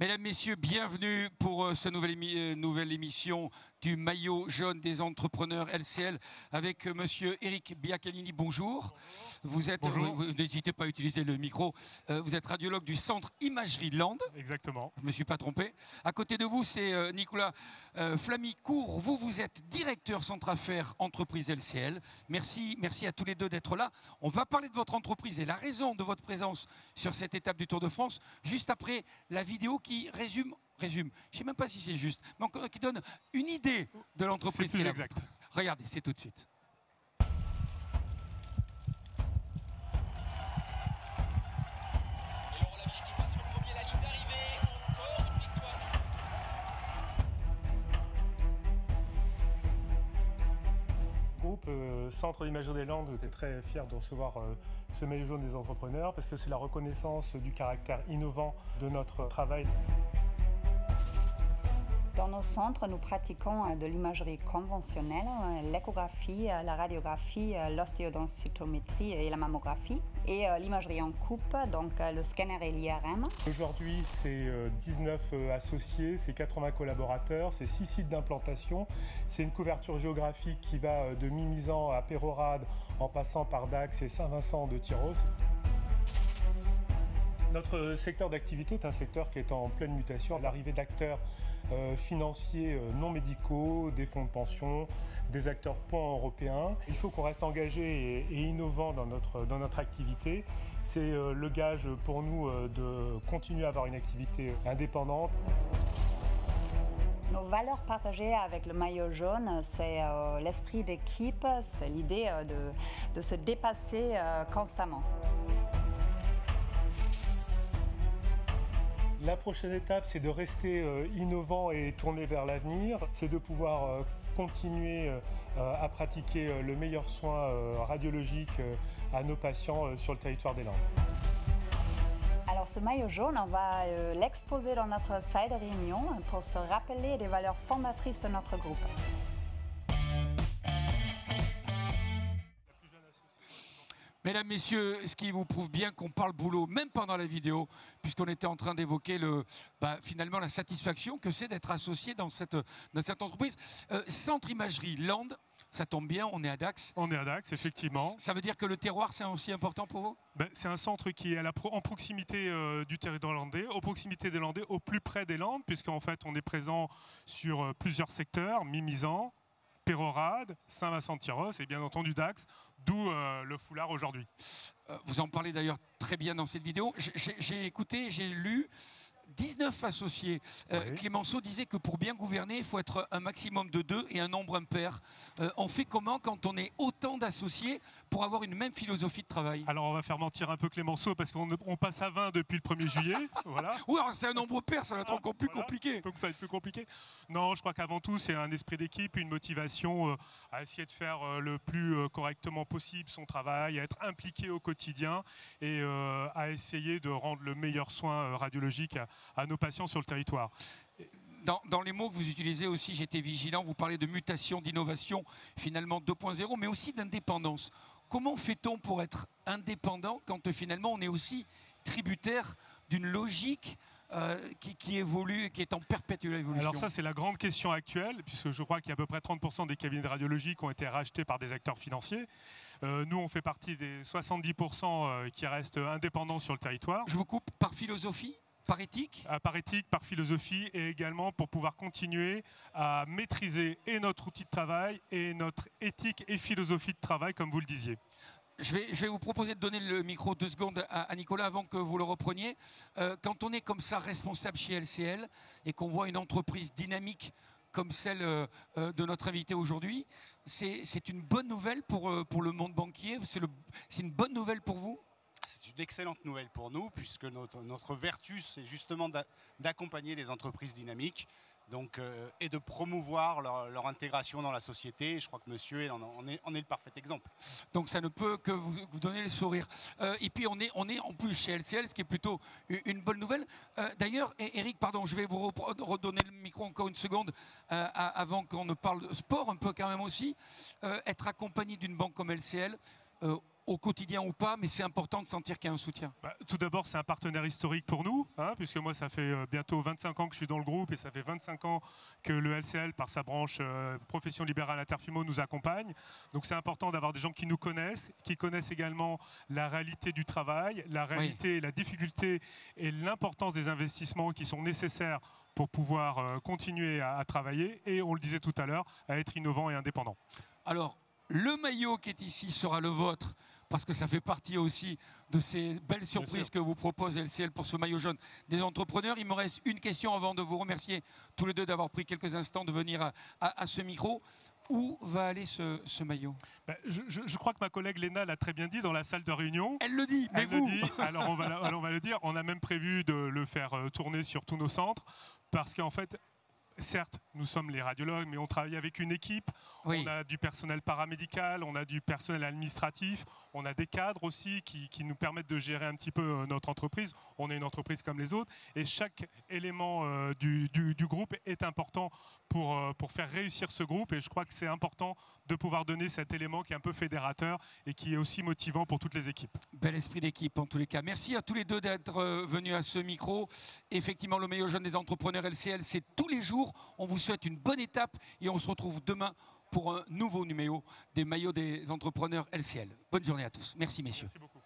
Mesdames, Messieurs, bienvenue pour cette nouvelle émission du maillot jaune des entrepreneurs LCL avec Monsieur Eric Biacalini. Bonjour. Vous êtes, Bonjour. vous n'hésitez pas à utiliser le micro. Vous êtes radiologue du centre Imagerie Land. Exactement. Je ne me suis pas trompé. À côté de vous, c'est Nicolas Flamicourt. Vous êtes directeur centre affaires entreprise LCL. Merci à tous les deux d'être là. On va parler de votre entreprise et la raison de votre présence sur cette étape du Tour de France juste après la vidéo qui résume, je ne sais même pas si c'est juste, mais qui donne une idée de l'entreprise. C'est plus exact. Regardez, c'est tout de suite. Groupe Centre d'Imagerie des Landes est très fier de recevoir ce maillot jaune des entrepreneurs parce que c'est la reconnaissance du caractère innovant de notre travail. Dans nos centres, nous pratiquons de l'imagerie conventionnelle, l'échographie, la radiographie, l'ostéodensitométrie et la mammographie. Et l'imagerie en coupe, donc le scanner et l'IRM. Aujourd'hui, c'est 19 associés, c'est 80 collaborateurs, c'est 6 sites d'implantation. C'est une couverture géographique qui va de Mimizan à Pérorade en passant par Dax et Saint-Vincent de Tyros. Notre secteur d'activité est un secteur qui est en pleine mutation. L'arrivée d'acteurs financiers non médicaux, des fonds de pension, des acteurs pan-européens. Il faut qu'on reste engagé et innovant dans notre activité. C'est le gage pour nous de continuer à avoir une activité indépendante. Nos valeurs partagées avec le maillot jaune, c'est l'esprit d'équipe, c'est l'idée de se dépasser constamment. La prochaine étape, c'est de rester innovant et tourné vers l'avenir. C'est de pouvoir continuer à pratiquer le meilleur soin radiologique à nos patients sur le territoire des Landes. Alors ce maillot jaune, on va l'exposer dans notre salle de réunion pour se rappeler des valeurs fondatrices de notre groupe. Mesdames, Messieurs, ce qui vous prouve bien qu'on parle boulot, même pendant la vidéo, puisqu'on était en train d'évoquer finalement la satisfaction que c'est d'être associé dans cette entreprise. Centre Imagerie Land, ça tombe bien, on est à Dax. On est à Dax, effectivement. Ça veut dire que le terroir, c'est aussi important pour vous ? C'est un centre qui est en proximité du territoire landais, aux proximités des Landais, au plus près des Landes, puisqu'en fait on est présent sur plusieurs secteurs, Mimizan, Pérorade, Saint-Vincent-de-Tyros et bien entendu Dax, d'où le foulard aujourd'hui. Vous en parlez d'ailleurs très bien dans cette vidéo. J'ai écouté, j'ai lu 19 associés. Oui. Clémenceau disait que pour bien gouverner, il faut être un maximum de 2 et un nombre impair. On fait comment quand on est autant d'associés pour avoir une même philosophie de travail ? Alors on va faire mentir un peu Clémenceau parce qu'on passe à 20 depuis le 1er juillet. Voilà. Oui, c'est un nombre pair, ça va être encore plus compliqué. Donc ça va être plus compliqué. Non, je crois qu'avant tout, c'est un esprit d'équipe, une motivation à essayer de faire le plus correctement possible son travail, à être impliqué au quotidien et à essayer de rendre le meilleur soin radiologique à nos patients sur le territoire. Dans les mots que vous utilisez aussi, j'étais vigilant, vous parlez de mutation, d'innovation, finalement 2.0, mais aussi d'indépendance. Comment fait-on pour être indépendant quand finalement on est aussi tributaire d'une logique qui évolue, qui est en perpétuelle évolution? Alors ça, c'est la grande question actuelle, puisque je crois qu'il y a à peu près 30% des cabinets de radiologie qui ont été rachetés par des acteurs financiers. Nous, on fait partie des 70% qui restent indépendants sur le territoire. Je vous coupe, par philosophie ? Par éthique ? Par éthique, par philosophie et également pour pouvoir continuer à maîtriser et notre outil de travail et notre éthique et philosophie de travail, comme vous le disiez. Je vais vous proposer de donner le micro 2 secondes à Nicolas avant que vous le repreniez. Quand on est comme ça responsable chez LCL et qu'on voit une entreprise dynamique comme celle de notre invité aujourd'hui, c'est une bonne nouvelle pour le monde banquier. C'est une bonne nouvelle pour vous ? C'est une excellente nouvelle pour nous, puisque notre vertu, c'est justement d'accompagner les entreprises dynamiques et de promouvoir leur intégration dans la société. Et je crois que monsieur en est le parfait exemple. Donc ça ne peut que vous donner le sourire. Et puis on est en plus chez LCL, ce qui est plutôt une bonne nouvelle. D'ailleurs, Eric, pardon, je vais vous redonner le micro encore une seconde avant qu'on ne parle de sport un peu quand même aussi. Être accompagné d'une banque comme LCL, au quotidien ou pas, mais c'est important de sentir qu'il y a un soutien. Tout d'abord, c'est un partenaire historique pour nous, puisque moi, ça fait bientôt 25 ans que je suis dans le groupe et ça fait 25 ans que le LCL, par sa branche Profession Libérale Interfimo, nous accompagne. Donc c'est important d'avoir des gens qui nous connaissent, qui connaissent également la réalité du travail, la réalité, la difficulté et l'importance des investissements qui sont nécessaires pour pouvoir continuer à travailler et, on le disait tout à l'heure, à être innovant et indépendant. Alors, le maillot qui est ici sera le vôtre, parce que ça fait partie aussi de ces belles surprises que vous propose LCL pour ce maillot jaune des entrepreneurs. Il me reste une question avant de vous remercier tous les deux d'avoir pris quelques instants de venir à ce micro. Où va aller ce maillot? Je crois que ma collègue Léna l'a très bien dit dans la salle de réunion. Elle le dit, mais elle vous le dit, alors on va le dire. On a même prévu de le faire tourner sur tous nos centres, parce qu'en fait, certes, nous sommes les radiologues, mais on travaille avec une équipe. Oui. On a du personnel paramédical, on a du personnel administratif, on a des cadres aussi qui nous permettent de gérer un petit peu notre entreprise. On est une entreprise comme les autres et chaque élément du groupe est important pour faire réussir ce groupe. Et je crois que c'est important de pouvoir donner cet élément qui est un peu fédérateur et qui est aussi motivant pour toutes les équipes. Bel esprit d'équipe en tous les cas. Merci à tous les deux d'être venus à ce micro. Effectivement, le maillot jaune des entrepreneurs LCL, c'est tous les jours. On vous souhaite une bonne étape et on se retrouve demain pour un nouveau numéro des maillots des entrepreneurs LCL. Bonne journée à tous. Merci messieurs. Merci beaucoup.